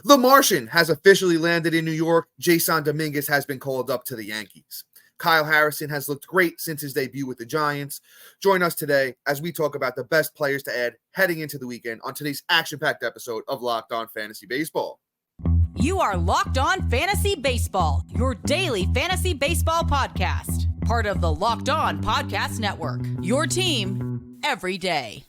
The Martian has officially landed in New York. Jasson Dominguez has been called up to the Yankees. Kyle Harrison has looked great since his debut with the Giants. Join us today as we talk about the best players to add heading into the weekend on today's action-packed episode of Locked On Fantasy Baseball. You are Locked On Fantasy Baseball, your daily fantasy baseball podcast. Part of the Locked On Podcast Network, your team every day.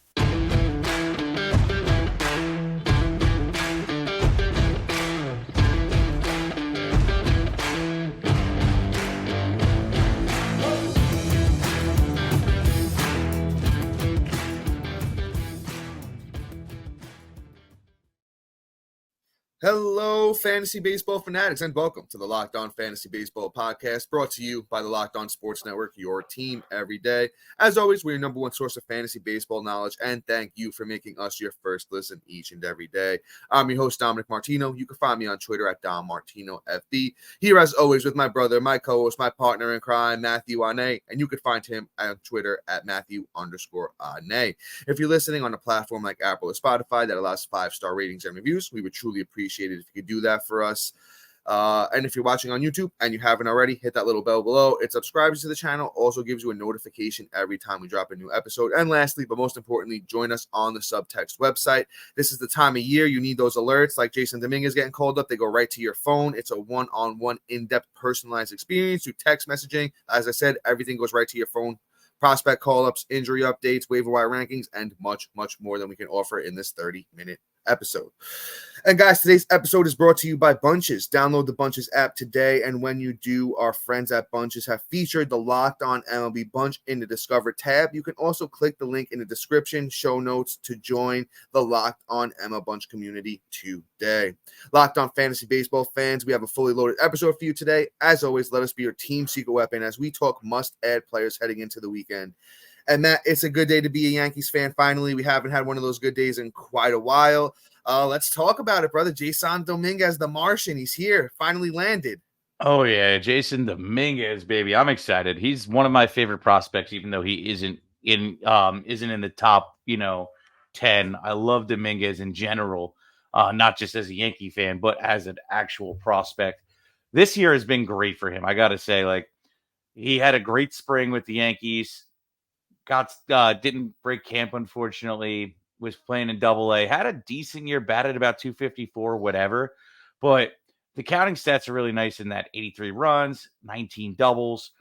Hello, fantasy baseball fanatics, and welcome to the Locked On Fantasy Baseball podcast, brought to you by the Locked On Sports Network, your team every day. As always, we're your number one source of fantasy baseball knowledge, and thank you for making us your first listen each and every day. I'm your host, Dominic Martino. You can find me on Twitter at DomMartinoFB. Here, as always, with my brother, my co-host, my partner in crime, Matthew Ane, and you can find him on Twitter at Matthew_Ane. If you're listening on a platform like Apple or Spotify that allows 5-star ratings and reviews, we would truly appreciate it if you could do that for us. And if you're watching on YouTube and you haven't already, hit that little bell below. It subscribes to the channel, also gives you a notification every time we drop a new episode. And lastly, but most importantly, join us on the Subtext website. This is the time of year you need those alerts, like Jasson Dominguez getting called up. They go right to your phone. It's a one-on-one, in-depth, personalized experience through text messaging. As I said, everything goes right to your phone. Prospect call-ups, injury updates, waiver wire rankings, and much, much more than we can offer in this 30-minute episode. And guys, today's episode is brought to you by Bunches. Download the Bunches app today, and when you do, our friends at Bunches have featured the Locked On MLB Bunch in the Discover tab. You can also click the link in the description, show notes to join the Locked On MLB Bunch community today. Locked On Fantasy Baseball fans, we have a fully loaded episode for you today. As always, let us be your team secret weapon as we talk must-add players heading into the weekend. And Matt, it's a good day to be a Yankees fan. Finally, we haven't had one of those good days in quite a while. Let's talk about it, brother. Jasson Dominguez, the Martian, he's here. Finally landed. Oh yeah, Jasson Dominguez, baby. I'm excited. He's one of my favorite prospects, even though he isn't in the top, 10. I love Dominguez in general, not just as a Yankee fan, but as an actual prospect. This year has been great for him. I gotta say, like, he had a great spring with the Yankees. Didn't break camp, unfortunately. Was playing in Double-A. Had a decent year, batted about 254, whatever. But the counting stats are really nice in that: 83 runs, 19 doubles,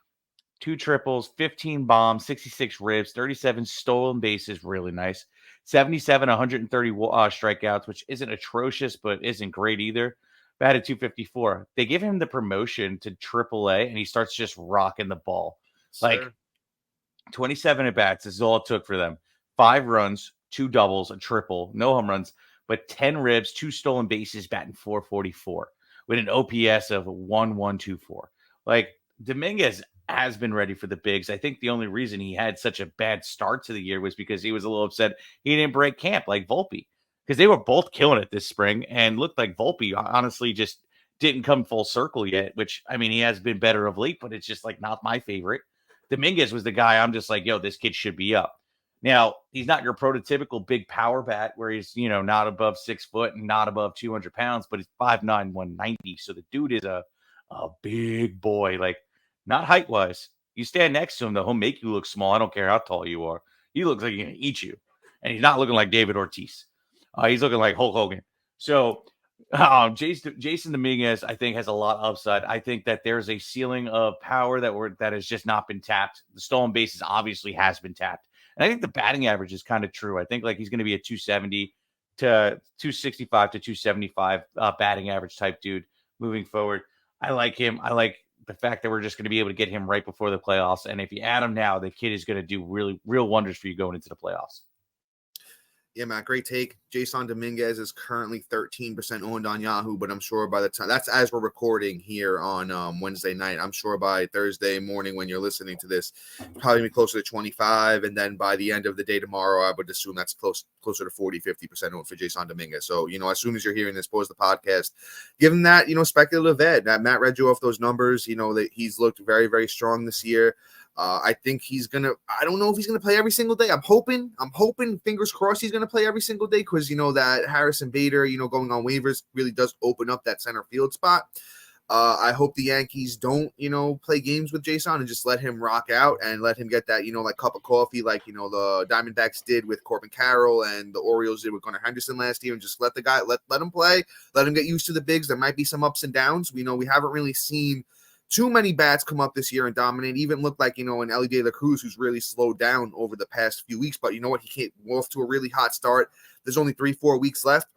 2 triples, 15 bombs, 66 ribs, 37 stolen bases, really nice. 77, 130 strikeouts, which isn't atrocious, but isn't great either. Batted 254. They give him the promotion to Triple-A, and he starts just rocking the ball. Sure. Like, 27 at-bats. This is all it took for them. 5 runs, 2 doubles, a triple, no home runs, but 10 ribs, 2 stolen bases, batting 444 with an OPS of 1124. Like, Dominguez has been ready for the bigs. I think the only reason he had such a bad start to the year was because he was a little upset he didn't break camp like Volpe, because they were both killing it this spring and looked like Volpe honestly just didn't come full circle yet, which, I mean, he has been better of late, but it's just like not my favorite. Dominguez was the guy I'm just like, yo, this kid should be up. Now, he's not your prototypical big power bat where he's, not above 6 foot and not above 200 pounds, but he's 5'9", 190. So the dude is a big boy, like, not height-wise. You stand next to him, though, he'll make you look small. I don't care how tall you are. He looks like he's going to eat you. And he's not looking like David Ortiz. He's looking like Hulk Hogan. So Jasson Dominguez, I think, has a lot of upside. I think that there's a ceiling of power that has just not been tapped. The stolen bases obviously has been tapped. And I think the batting average is kind of true. I think like he's going to be a 270 to 265 to 275 batting average type dude moving forward. I like him. I like the fact that we're just going to be able to get him right before the playoffs. And if you add him now, the kid is going to do really real wonders for you going into the playoffs. Yeah, Matt, great take. Jasson Dominguez is currently 13% owned on Yahoo, but I'm sure by the time, that's as we're recording here on Wednesday night, I'm sure by Thursday morning when you're listening to this, probably be closer to 25, and then by the end of the day tomorrow, I would assume that's closer to 40-50% owned for Jasson Dominguez. So, as soon as you're hearing this, pause the podcast, give him that, speculative ed. That Matt read you off those numbers, that he's looked very, very strong this year. I think I don't know if he's gonna play every single day. I'm hoping, fingers crossed, he's gonna play every single day because that Harrison Bader, going on waivers really does open up that center field spot. I hope the Yankees don't, play games with Jasson and just let him rock out and let him get that, like cup of coffee, like, the Diamondbacks did with Corbin Carroll and the Orioles did with Gunnar Henderson last year, and just let the guy, let him play, let him get used to the bigs. There might be some ups and downs. We haven't really seen too many bats come up this year and dominate. Even looked like, an Elly De La Cruz who's really slowed down over the past few weeks. But you know what? He came off to a really hot start. There's only 3-4 weeks left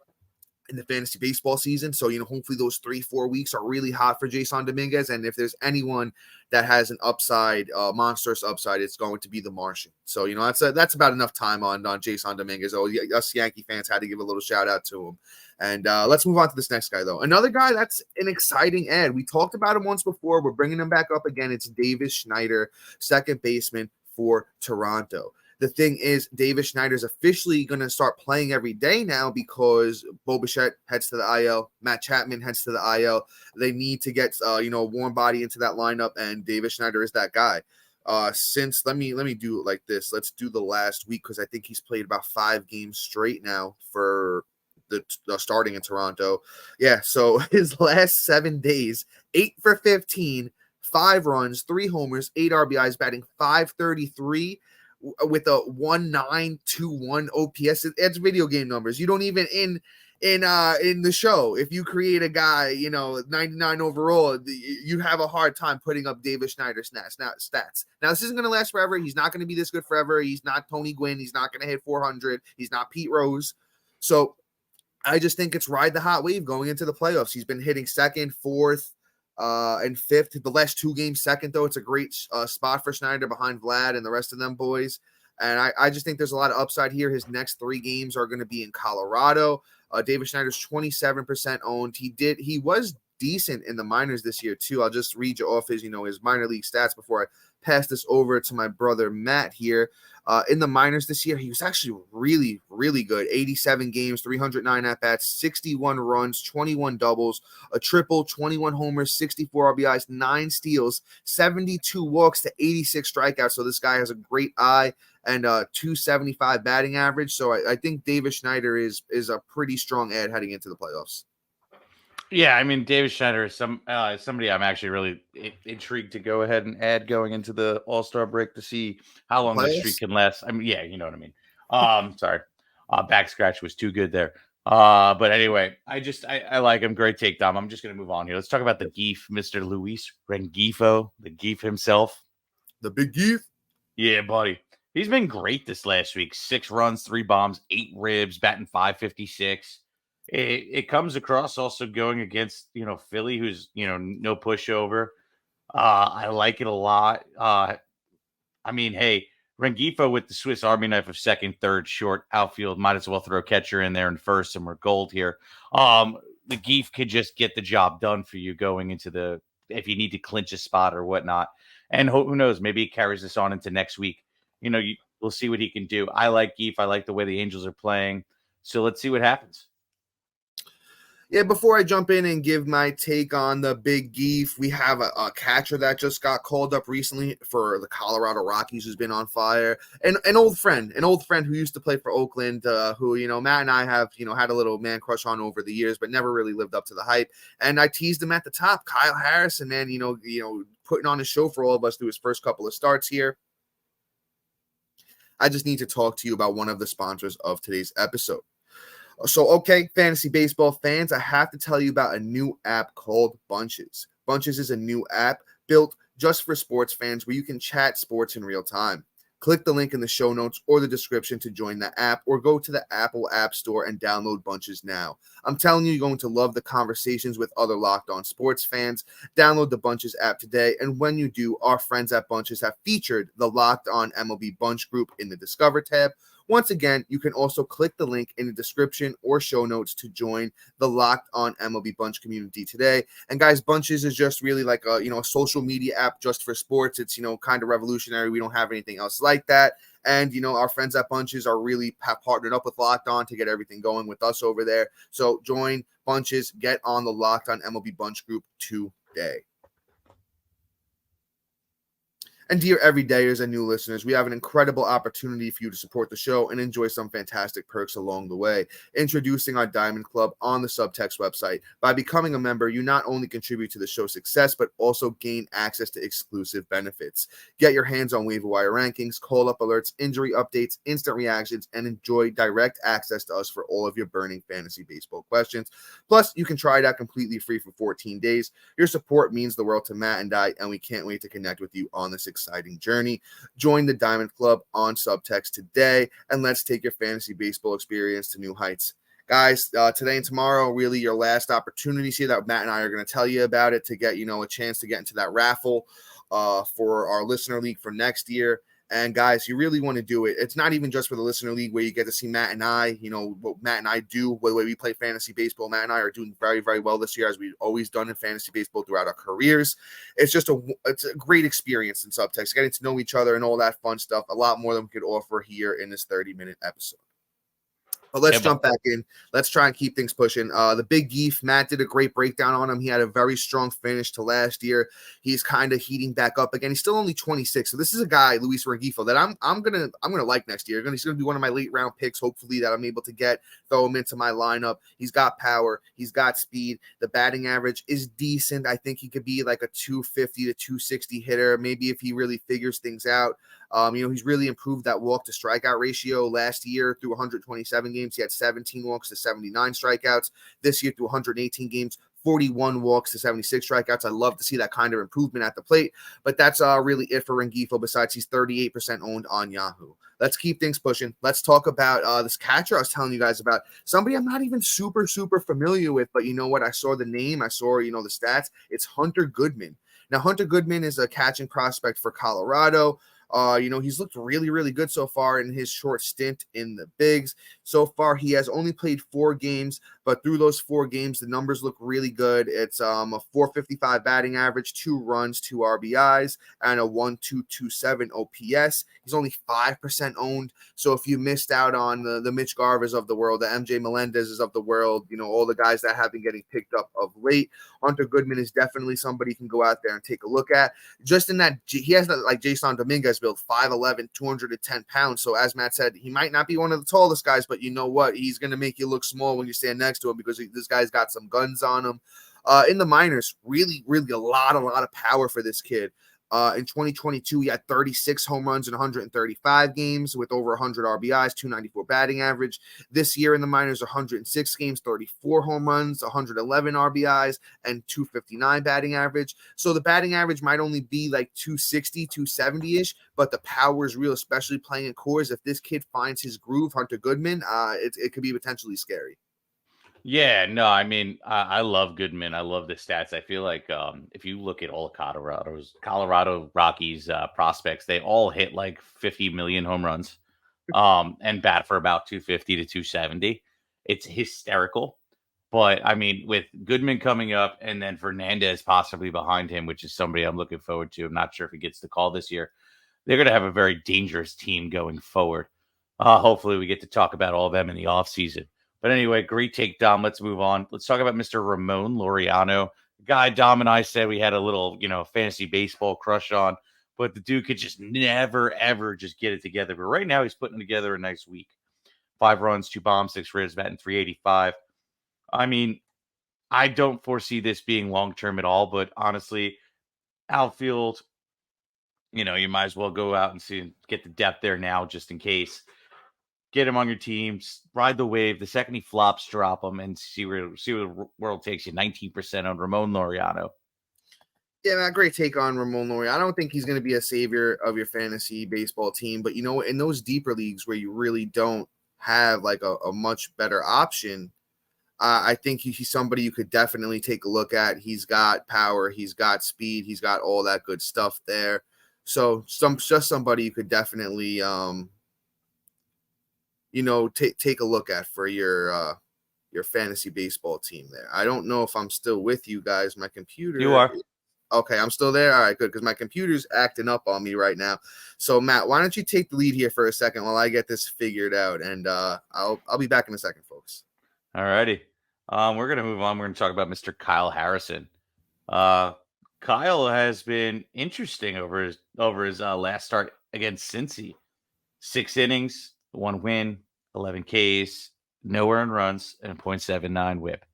in the fantasy baseball season. So, hopefully those 3-4 weeks are really hot for Jasson Dominguez. And if there's anyone that has an upside, monstrous upside, it's going to be the Martian. So, that's about enough time on Jasson Dominguez. Us Yankee fans had to give a little shout out to him. And let's move on to this next guy, though. Another guy that's an exciting ad. We talked about him once before. We're bringing him back up again. It's Davis Schneider, second baseman for Toronto. The thing is, Davis Schneider is officially going to start playing every day now because Bo Bichette heads to the IL. Matt Chapman heads to the IL. They need to get, a warm body into that lineup, and Davis Schneider is that guy. Since let me do it like this. Let's do the last week because I think he's played about 5 games straight now for the starting in Toronto. Yeah, so his last 7 days, 8 for 15, 5 runs, 3 homers, 8 RBIs, batting .533 with a 1.921 OPS. It's video game numbers. You don't even in the show, if you create a guy, 99 overall, you have a hard time putting up Davis Schneider stats. Now, this isn't going to last forever. He's not going to be this good forever. He's not Tony Gwynn. He's not going to hit 400. He's not Pete Rose. So I just think it's ride the hot wave going into the playoffs. He's been hitting second, fourth, and fifth. The last 2 games second, though. It's a great spot for Schneider behind Vlad and the rest of them boys. And I just think there's a lot of upside here. His next 3 games are going to be in Colorado. Davis Schneider's 27% owned. He was decent in the minors this year, too. I'll just read you off his minor league stats before I pass this over to my brother Matt here. In the minors this year, he was actually really, really good. 87 games, 309 at-bats, 61 runs, 21 doubles, a triple, 21 homers, 64 RBIs, 9 steals, 72 walks to 86 strikeouts. So this guy has a great eye and 275 batting average. So I think Davis Schneider is a pretty strong ad heading into the playoffs. Yeah, I mean, Davis Schneider is somebody I'm actually really intrigued to go ahead and add going into the All-Star break to see how long this streak can last. I mean, yeah, you know what I mean. Sorry. Back scratch was too good there. But anyway, I like him. Great take, Dom. I'm just going to move on here. Let's talk about the Geef, Mr. Luis Rengifo, the Geef himself. The big Geef? Yeah, buddy. He's been great this last week. 6 runs, 3 bombs, 8 ribs, batting .556. It comes across also going against, Philly, who's, no pushover. I like it a lot. I mean, hey, Rengifo with the Swiss Army knife of second, third, short, outfield, might as well throw catcher in there in first, and we're gold here. The Geef could just get the job done for you going into if you need to clinch a spot or whatnot. And who knows, maybe he carries this on into next week. We'll see what he can do. I like Geef. I like the way the Angels are playing. So let's see what happens. Yeah, before I jump in and give my take on the big Geef, we have a catcher that just got called up recently for the Colorado Rockies who's been on fire. And an old friend who used to play for Oakland, who, Matt and I have, had a little man crush on over the years, but never really lived up to the hype. And I teased him at the top. Kyle Harrison, man, putting on a show for all of us through his first couple of starts here. I just need to talk to you about one of the sponsors of today's episode. So, okay, fantasy baseball fans, I have to tell you about a new app called Bunches. Bunches is a new app built just for sports fans where you can chat sports in real time. Click the link in the show notes or the description to join the app, or go to the Apple App Store and download Bunches now. I'm telling you, you're going to love the conversations with other Locked On sports fans. Download the Bunches app today, and when you do, our friends at Bunches have featured the Locked On MLB Bunch group in the Discover tab. Once again, you can also click the link in the description or show notes to join the Locked On MLB Bunch community today. And guys, Bunches is just really like a social media app just for sports. It's kind of revolutionary. We don't have anything else like that. And our friends at Bunches are really partnered up with Locked On to get everything going with us over there. So join Bunches, get on the Locked On MLB Bunch group today. And dear everydayers and new listeners, we have an incredible opportunity for you to support the show and enjoy some fantastic perks along the way. Introducing our Diamond Club on the Subtext website. By becoming a member, you not only contribute to the show's success, but also gain access to exclusive benefits. Get your hands on waiver wire rankings, call-up alerts, injury updates, instant reactions, and enjoy direct access to us for all of your burning fantasy baseball questions. Plus, you can try it out completely free for 14 days. Your support means the world to Matt and I, and we can't wait to connect with you on this exciting journey. Join the Diamond Club on Subtext today, and let's take your fantasy baseball experience to new heights. Guys, today and tomorrow, really your last opportunities here that Matt and I are going to tell you about it to get, a chance to get into that raffle for our listener league for next year. And guys, you really want to do it. It's not even just for the listener league where you get to see Matt and I, what Matt and I do, the way we play fantasy baseball. Matt and I are doing very, very well this year, as we've always done in fantasy baseball throughout our careers. It's a great experience in Subtext, getting to know each other and all that fun stuff. A lot more than we could offer here in this 30-minute episode. But let's jump back in. Let's try and keep things pushing. The Big Geef, Matt did a great breakdown on him. He had a very strong finish to last year. He's kind of heating back up again. He's still only 26, so this is a guy, Luis Rengifo, that I'm gonna like next year. He's gonna be one of my late round picks, hopefully, that I'm able to throw him into my lineup. He's got power. He's got speed. The batting average is decent. I think he could be like a 250 to 260 hitter, maybe if he really figures things out. He's really improved that walk to strikeout ratio. Last year through 127 games, he had 17 walks to 79 strikeouts. This year through 118 games, 41 walks to 76 strikeouts. I love to see that kind of improvement at the plate, but that's really it for Rengifo. Besides, he's 38% owned on Yahoo. Let's keep things pushing. Let's talk about this catcher I was telling you guys about. Somebody I'm not even super familiar with, but you know what? I saw the name. I saw, the stats. It's Hunter Goodman. Now, Hunter Goodman is a catching prospect for Colorado. He's looked really, really good so far in his short stint in the bigs. So far, he has only played 4 games, but through those 4 games, the numbers look really good. It's a 455 batting average, 2 runs, 2 RBIs, and a 1.227 OPS. He's only 5% owned. So if you missed out on the Mitch Garvers of the world, the MJ Melendezes of the world, all the guys that have been getting picked up of late, Hunter Goodman is definitely somebody you can go out there and take a look at. Just in that, he has like Jasson Dominguez built, 5'11", 210 pounds. So as Matt said, he might not be one of the tallest guys, but you know what? He's going to make you look small when you stand next to him because this guy's got some guns on him. In the minors, really, really a lot of power for this kid. In 2022, he had 36 home runs in 135 games with over 100 RBIs, 294 batting average. This year in the minors, 106 games, 34 home runs, 111 RBIs, and 259 batting average. So the batting average might only be like 260, 270-ish, but the power is real, especially playing in cores. If this kid finds his groove, Hunter Goodman, it could be potentially scary. Yeah, no, I mean, I love Goodman. I love the stats. I feel like if you look at all of Colorado Rockies prospects, they all hit like 50 million home runs and bat for about 250 to 270. It's hysterical. But I mean, with Goodman coming up and then Fernandez possibly behind him, which is somebody I'm looking forward to. I'm not sure if he gets the call this year. They're going to have a very dangerous team going forward. Hopefully we get to talk about all of them in the offseason. But anyway, great take, Dom. Let's move on. Let's talk about Mr. Ramon Laureano. The guy Dom and I said we had a little, fantasy baseball crush on, but the dude could just never, ever just get it together. But right now he's putting together a nice week. 5 runs, 2 bombs, 6 ribs, batting 385. I mean, I don't foresee this being long-term at all, but honestly, outfield, you might as well go out and get the depth there now just in case. Get him on your teams, ride the wave. The second he flops, drop him and see where the world takes you. 19% on Ramon Laureano. Yeah, man, great take on Ramon Laureano. I don't think he's going to be a savior of your fantasy baseball team, but in those deeper leagues where you really don't have like a much better option, I think he's somebody you could definitely take a look at. He's got power, he's got speed, he's got all that good stuff there. So just somebody you could definitely take a look at for your fantasy baseball team there. I don't know if I'm still with you guys. My computer. You are. Okay, I'm still there. All right, good, because my computer's acting up on me right now. So, Matt, why don't you take the lead here for a second while I get this figured out, and I'll be back in a second, folks. All righty. We're going to move on. We're going to talk about Mr. Kyle Harrison. Kyle has been interesting over his last start against Cincy. 6 innings, 1 win, 11 Ks, no earned runs, and a .79 whip.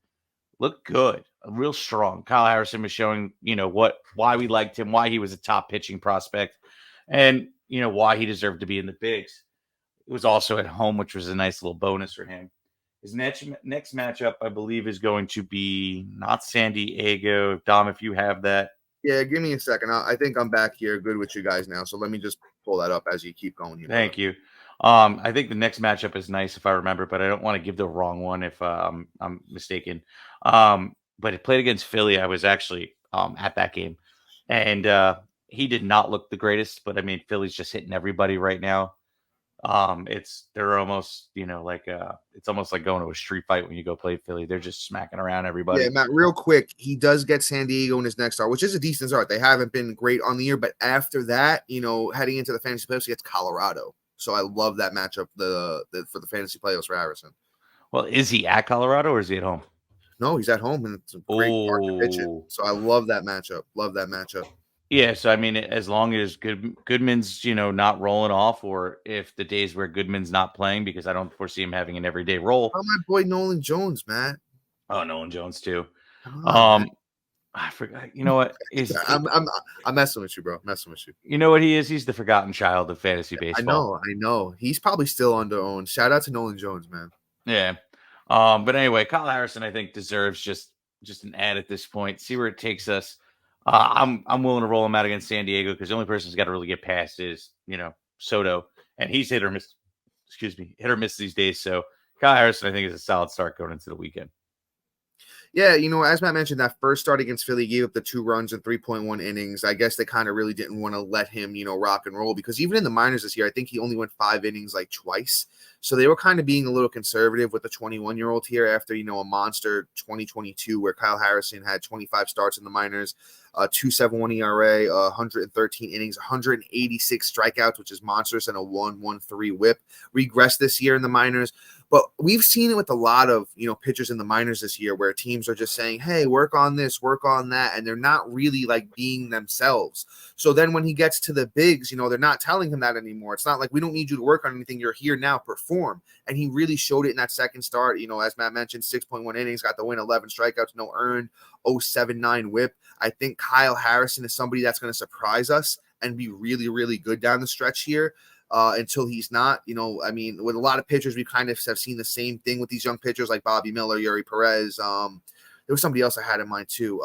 Looked good, real strong. Kyle Harrison was showing, why we liked him, why he was a top pitching prospect, and why he deserved to be in the bigs. It was also at home, which was a nice little bonus for him. His next matchup, I believe, is going to be not San Diego. Dom, if you have that. Yeah, give me a second. I think I'm back here good with you guys now. So let me just pull that up as you keep going here. Thank you. I think the next matchup is nice if I remember, but I don't want to give the wrong one if I'm mistaken. But it played against Philly. I was actually at that game, and he did not look the greatest. But I mean, Philly's just hitting everybody right now. They're almost it's almost like going to a street fight when you go play Philly. They're just smacking around everybody. Yeah, Matt, real quick, he does get San Diego in his next start, which is a decent start. They haven't been great on the year, but after that, heading into the fantasy playoffs, he gets Colorado. So I love that matchup for the fantasy playoffs for Harrison. Well, is he at Colorado or is he at home? No, he's at home, and it's a great park to pitch it. So I love that matchup. Love that matchup. Yeah, so I mean, as long as Goodman's not rolling off, or if the days where Goodman's not playing, because I don't foresee him having an everyday role. Oh, my boy Nolan Jones, Matt. Oh, Nolan Jones too. On, I forgot. You know what? I'm messing with you, bro. Messing with you. You know what he is? He's the forgotten child of fantasy baseball. I know. He's probably still under owned. Shout out to Nolan Jones, man. Yeah. But anyway, Kyle Harrison, I think, deserves just an ad at this point. See where it takes us. I'm willing to roll him out against San Diego because the only person who's got to really get past is Soto, and he's hit or miss. Hit or miss these days. So Kyle Harrison, I think, is a solid start going into the weekend. Yeah, as Matt mentioned, that first start against Philly gave up the 2 runs in 3.1 innings. I guess they kind of really didn't want to let him, rock and roll because even in the minors this year, I think he only went 5 innings like twice. So they were kind of being a little conservative with the 21-year-old here after, a monster 2022 where Kyle Harrison had 25 starts in the minors, 2.71 ERA, 113 innings, 186 strikeouts, which is monstrous, and a 1.13 whip. Regressed this year in the minors. But we've seen it with a lot of, pitchers in the minors this year where teams are just saying, hey, work on this, work on that. And they're not really like being themselves. So then when he gets to the bigs, they're not telling him that anymore. It's not like we don't need you to work on anything. You're here now, perform. And he really showed it in that second start. As Matt mentioned, 6.1 innings, got the win, 11 strikeouts, no earned, 0.79 whip. I think Kyle Harrison is somebody that's going to surprise us and be really, really good down the stretch here. Until he's not, with a lot of pitchers, we kind of have seen the same thing with these young pitchers like Bobby Miller, Yuri Perez. There was somebody else I had in mind too,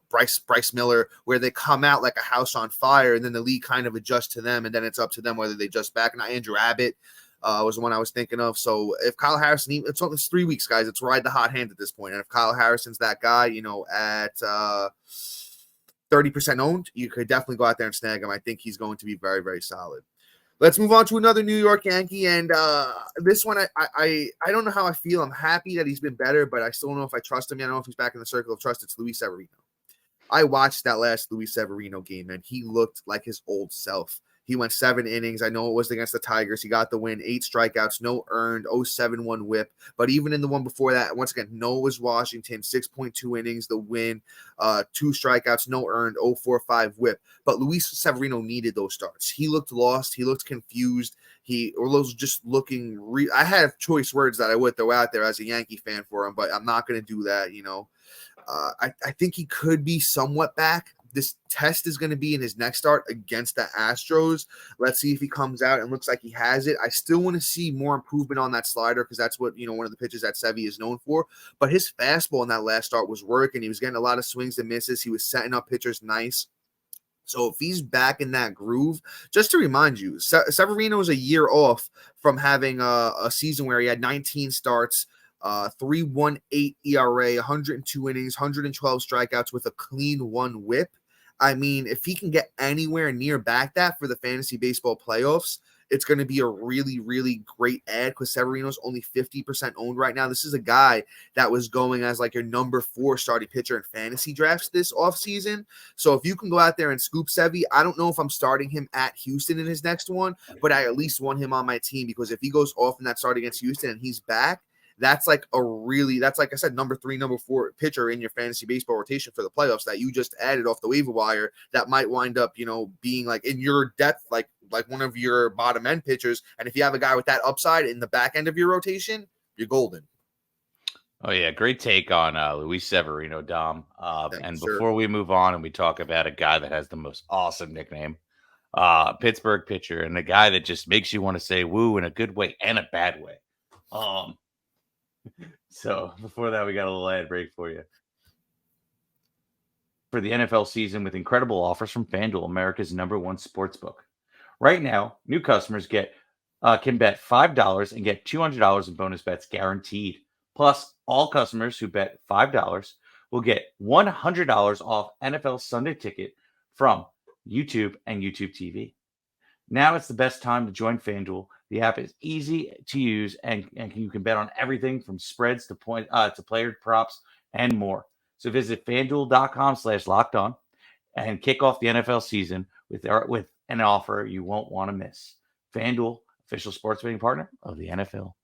Bryce Miller, where they come out like a house on fire, and then the league kind of adjusts to them, and then it's up to them whether they adjust back. Now Andrew Abbott was the one I was thinking of. So if Kyle Harrison, it's 3 weeks, guys. It's ride the hot hand at this point. And if Kyle Harrison's that guy, at 30% owned, you could definitely go out there and snag him. I think he's going to be very, very solid. Let's move on to another New York Yankee, and this one, I don't know how I feel. I'm happy that he's been better, but I still don't know if I trust him. I don't know if he's back in the circle of trust. It's Luis Severino. I watched that last Luis Severino game, and he looked like his old self. He went 7 innings. I know it was against the Tigers. He got the win, 8 strikeouts, no earned, 0.71 whip. But even in the one before that, once again, Noah's Washington, 6.2 innings, the win, 2 strikeouts, no earned, 0.45 whip. But Luis Severino needed those starts. He looked lost. He looked confused. He was just looking I have choice words that I would throw out there as a Yankee fan for him, but I'm not going to do that, I think he could be somewhat back. This test is going to be in his next start against the Astros. Let's see if he comes out and looks like he has it. I still want to see more improvement on that slider because that's what, one of the pitches that Sevy is known for. But his fastball in that last start was working. He was getting a lot of swings and misses. He was setting up pitchers nice. So if he's back in that groove, just to remind you, Severino is a year off from having a season where he had 19 starts, 3.18 ERA, 102 innings, 112 strikeouts with a clean 1 whip. I mean, if he can get anywhere near back that for the fantasy baseball playoffs, it's going to be a really, really great ad because Severino's only 50% owned right now. This is a guy that was going as like your number 4 starting pitcher in fantasy drafts this offseason. So if you can go out there and scoop Sevy, I don't know if I'm starting him at Houston in his next one, but I at least want him on my team because if he goes off in that start against Houston and he's back, that's like like I said, number 3, number 4 pitcher in your fantasy baseball rotation for the playoffs that you just added off the waiver wire that might wind up, being like in your depth, like one of your bottom end pitchers. And if you have a guy with that upside in the back end of your rotation, you're golden. Oh, yeah. Great take on Luis Severino, Dom. And before we move on and we talk about a guy that has the most awesome nickname, Pittsburgh pitcher, and a guy that just makes you want to say woo in a good way and a bad way. So before that, we got a little ad break for you. For the NFL season with incredible offers from FanDuel, America's #1 sportsbook. Right now, new customers can bet $5 and get $200 in bonus bets guaranteed. Plus, all customers who bet $5 will get $100 off NFL Sunday Ticket from YouTube and YouTube TV. Now it's the best time to join FanDuel. The app is easy to use, and you can bet on everything from spreads to player props and more. So visit FanDuel.com/lockedon and kick off the NFL season with an offer you won't want to miss. FanDuel, official sports betting partner of the NFL.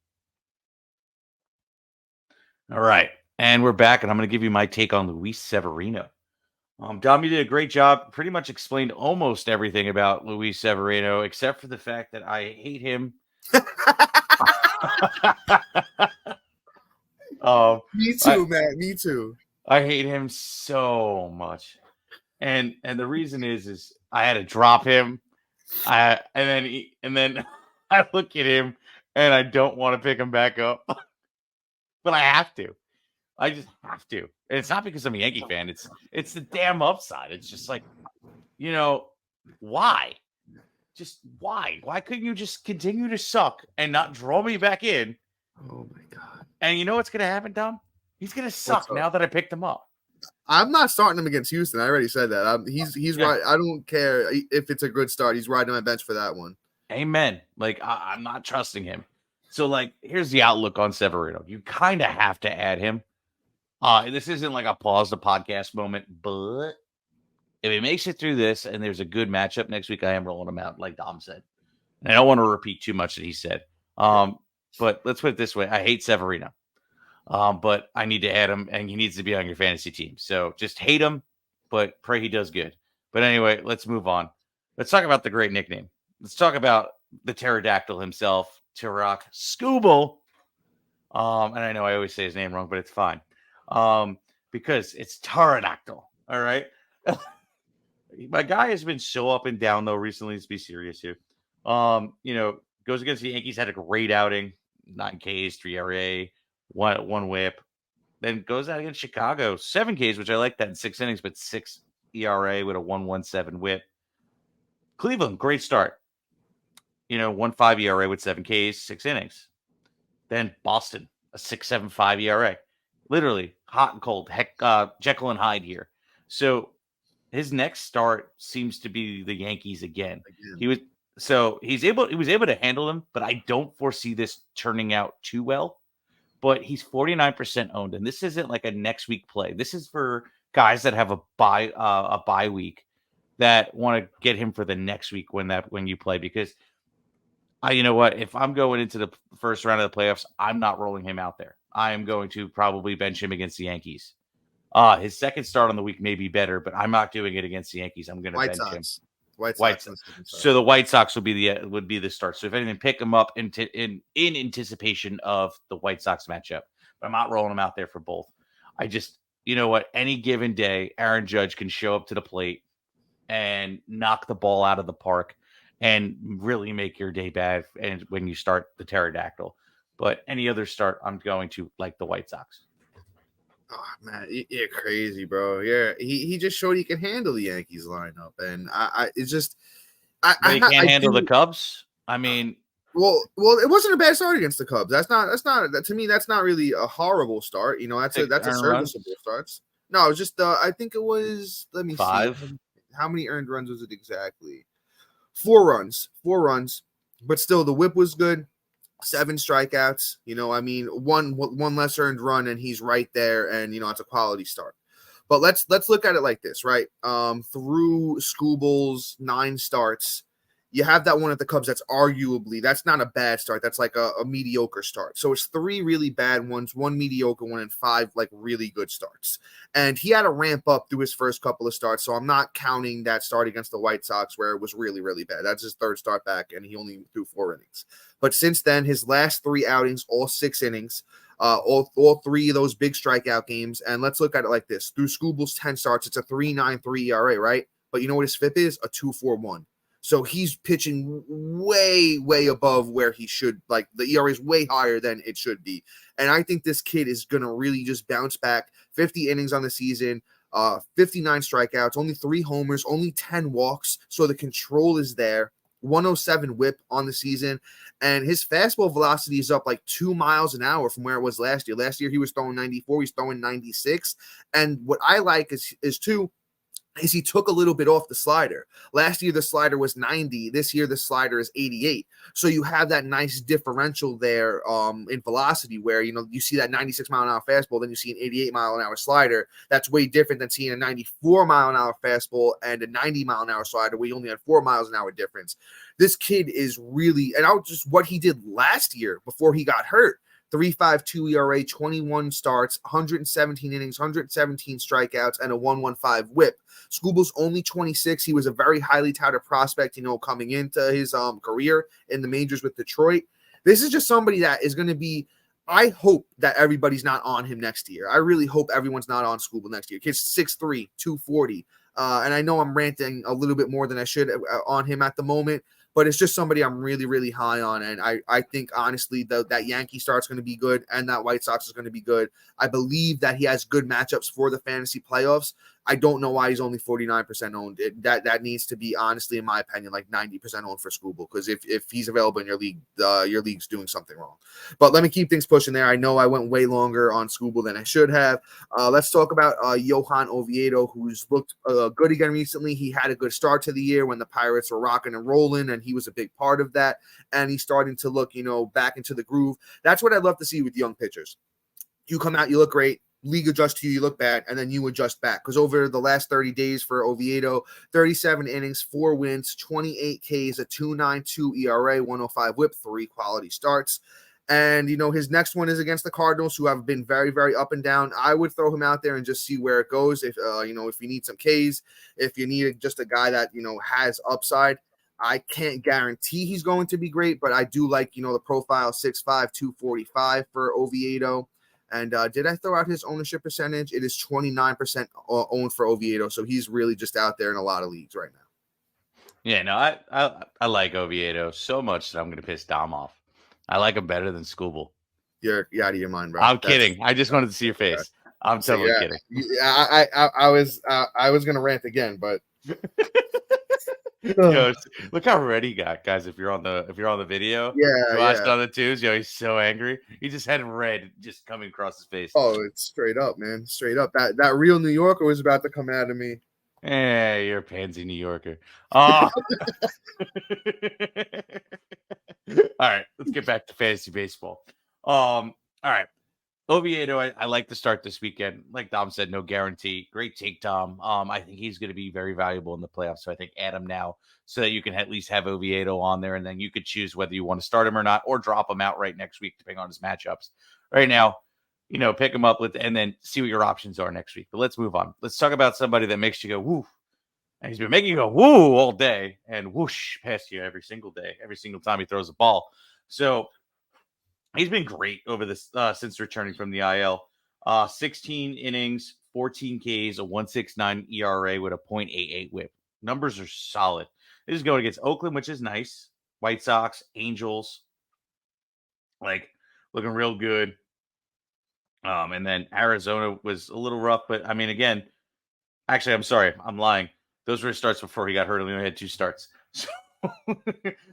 All right, and we're back, and I'm going to give you my take on Luis Severino. Dom, you did a great job. Pretty much explained almost everything about Luis Severino, except for the fact that I hate him. Me too, man. Me too. I hate him so much, and the reason is I had to drop him. And then I look at him, and I don't want to pick him back up. But I have to. I just have to. And it's not because I'm a Yankee fan. It's the damn upside. It's just like, why? Just why? Why couldn't you just continue to suck and not draw me back in? Oh my God. And you know what's gonna happen, Dom? He's gonna suck now that I picked him up. I'm not starting him against Houston. I already said that. He's right. I don't care if it's a good start. He's riding my bench for that one. Amen. Like I'm not trusting him. So, here's the outlook on Severino. You kind of have to add him. This isn't like a pause the podcast moment, but if he makes it through this and there's a good matchup next week, I am rolling him out, like Dom said. And I don't want to repeat too much that he said. But let's put it this way. I hate Severino. But I need to add him, and he needs to be on your fantasy team. So just hate him, but pray he does good. But anyway, let's move on. Let's talk about the great nickname. Let's talk about the pterodactyl himself, Tarik Skubal. And I know I always say his name wrong, but it's fine. Because it's pterodactyl. All right. My guy has been so up and down though recently. Let's be serious here. Goes against the Yankees, had a great outing, 9 Ks, 3 RA, one whip. Then goes out against Chicago, 7 Ks, which I like that in 6 innings, but 6 ERA with a 1.17 whip. Cleveland, great start. 1.5 ERA with 7 Ks, 6 innings. Then Boston, a 6.75 ERA. Literally hot and cold. Heck, Jekyll and Hyde here. So his next start seems to be the Yankees again. He was able to handle them, but I don't foresee this turning out too well. But he's 49% owned, and this isn't like a next week play. This is for guys that have a bye week that want to get him for the next week when you play. Because you know what? If I'm going into the first round of the playoffs, I'm not rolling him out there. I am going to probably bench him against the Yankees. His second start on the week may be better, but I'm not doing it against the Yankees. I'm going to bench him. White Sox. So the White Sox would be the start. So if anything, pick them up in anticipation of the White Sox matchup. But I'm not rolling them out there for both. I just, any given day, Aaron Judge can show up to the plate and knock the ball out of the park and really make your day bad. And when you start the pterodactyl, but any other start, I'm going to like the White Sox. Oh man, you're crazy, bro. Yeah, he just showed he can handle the Yankees lineup, and he can't handle the Cubs. I mean, well, it wasn't a bad start against the Cubs. That's not to me. That's not really a horrible start. That's a serviceable start. No, it was just I think it was. Let me 5. See. How many earned runs was it exactly? 4 runs, but still the whip was good. 7 strikeouts, one less earned run, and he's right there, and it's a quality start. But let's look at it like this, right? Through Skubal's 9 starts, You have that one at the Cubs that's arguably, that's not a bad start. That's like a mediocre start. So it's 3 really bad ones, 1 mediocre one, and 5 like really good starts. And he had to ramp up through his first couple of starts. So I'm not counting that start against the White Sox where it was really, really bad. That's his 3rd start back, and he only threw 4 innings. But since then, his last 3 outings, all 6 innings, all 3 of those big strikeout games. And let's look at it like this. Through Skubal's 10 starts, it's a 3.93 ERA, right? But you know what his FIP is? A 2.41. So he's pitching way, way above where he should. Like, the ERA is way higher than it should be. And I think this kid is going to really just bounce back. 50 innings on the season, 59 strikeouts, only 3 homers, only 10 walks. So the control is there. 107 whip on the season. And his fastball velocity is up like 2 miles an hour from where it was last year. Last year, he was throwing 94. He's throwing 96. And what I like is he took a little bit off the slider. Last year, the slider was 90. This year, the slider is 88. So you have that nice differential there in velocity where, you see that 96-mile-an-hour fastball, then you see an 88-mile-an-hour slider. That's way different than seeing a 94-mile-an-hour fastball and a 90-mile-an-hour slider where you only had 4 miles an hour difference. This kid is really – and what he did last year before he got hurt. 3.52 ERA, 21 starts, 117 innings, 117 strikeouts, and a 1.15 whip. Skubal's only 26. He was a very highly touted prospect, coming into his career in the majors with Detroit. This is just somebody that is going to be – I hope that everybody's not on him next year. I really hope everyone's not on Skubal next year. Kid's 6'3", 240. And I know I'm ranting a little bit more than I should on him at the moment. But it's just somebody I'm really, really high on. And I think, honestly, that Yankee start's going to be good and that White Sox is going to be good. I believe that he has good matchups for the fantasy playoffs. I don't know why he's only 49% owned. That needs to be, honestly, in my opinion, like 90% owned for Skubal, because if he's available in your league, your league's doing something wrong. But let me keep things pushing there. I know I went way longer on Skubal than I should have. Let's talk about Johan Oviedo, who's looked good again recently. He had a good start to the year when the Pirates were rocking and rolling, and he was a big part of that. And he's starting to look, back into the groove. That's what I love to see with young pitchers. You come out, you look great. League adjusts to you, you look bad, and then you adjust back. Because over the last 30 days for Oviedo, 37 innings, 4 wins, 28 Ks, a 2.92 ERA, 105 whip, 3 quality starts. And, his next one is against the Cardinals, who have been very, very up and down. I would throw him out there and just see where it goes. If, if you need some Ks, if you need just a guy that, has upside. I can't guarantee he's going to be great, but I do like, the profile 6'5", 245 for Oviedo. And did I throw out his ownership percentage? It is 29% owned for Oviedo. So he's really just out there in a lot of leagues right now. Yeah, no, I like Oviedo so much that I'm going to piss Dom off. I like him better than Skubal. You're out of your mind, bro. I'm kidding. I just wanted to see your face. I'm totally kidding. I was going to rant again, but Yo, look how red he got, guys. If you're on the video, watch it on the twos. He's so angry. He just had red just coming across his face. Oh, it's straight up, man. Straight up. That real New Yorker was about to come out of me. Hey, you're a pansy New Yorker. Oh. All right, let's get back to fantasy baseball. All right. Oviedo, I like to start this weekend. Like Dom said, no guarantee. Great take, Dom. I think he's going to be very valuable in the playoffs. So I think add him now so that you can at least have Oviedo on there, and then you could choose whether you want to start him or not, or drop him out right next week, depending on his matchups. Right now, pick him up and then see what your options are next week. But let's move on. Let's talk about somebody that makes you go, woo. And he's been making you go, woo, all day and whoosh past you every single day, every single time he throws a ball. So he's been great over this since returning from the IL. 16 innings, 14 Ks, a 1.69 ERA with a 0.88 whip. Numbers are solid. This is going against Oakland, which is nice. White Sox, Angels, looking real good. And then Arizona was a little rough, but again, actually, I'm sorry, I'm lying. Those were his starts before he got hurt. He only had 2 starts. So,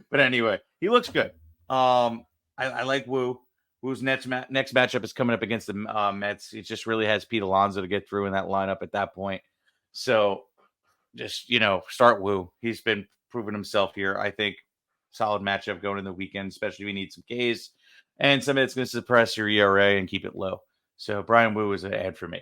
but anyway, he looks good. I like Woo. Woo's next matchup is coming up against the Mets. He just really has Pete Alonso to get through in that lineup at that point. So just, start Woo. He's been proving himself here. I think solid matchup going in the weekend, especially if you need some Ks and somebody that's going to suppress your ERA and keep it low. So Bryan Woo is an ad for me.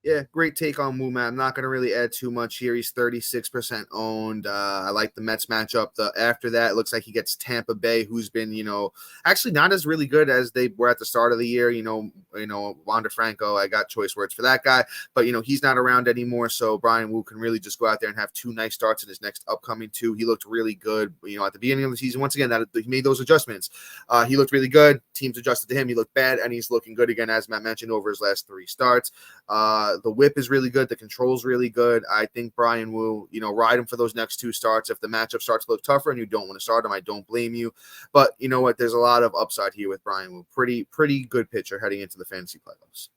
Yeah, great take on Woo, Matt. I'm not going to really add too much here. He's 36% owned. I like the Mets matchup. After that, it looks like he gets Tampa Bay, who's been, actually not as really good as they were at the start of the year. Wander Franco, I got choice words for that guy, but, he's not around anymore. So Bryan Woo can really just go out there and have 2 nice starts in his next upcoming 2. He looked really good, at the beginning of the season. Once again, that he made those adjustments. He looked really good. Teams adjusted to him. He looked bad, and he's looking good again, as Matt mentioned, over his last 3 starts. The whip is really good. The control's really good. I think Bryan Woo, ride him for those next 2 starts. If the matchup starts to look tougher and you don't want to start him, I don't blame you. But you know what? There's a lot of upside here with Bryan Woo. Pretty good pitcher heading into the fantasy playoffs.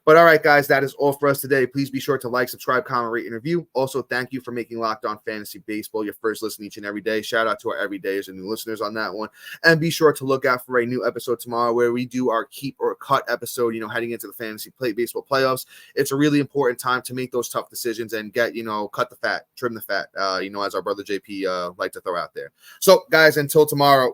But all right, guys, that is all for us today. Please be sure to like, subscribe, comment, rate, and review. Also, thank you for making Locked On Fantasy Baseball your first listen each and every day. Shout out to our everydayers and new listeners on that one. And be sure to look out for a new episode tomorrow where we do our keep or cut episode, heading into the fantasy baseball playoffs. It's a really important time to make those tough decisions and get, cut the fat, trim the fat, as our brother JP liked to throw out there. So, guys, until tomorrow,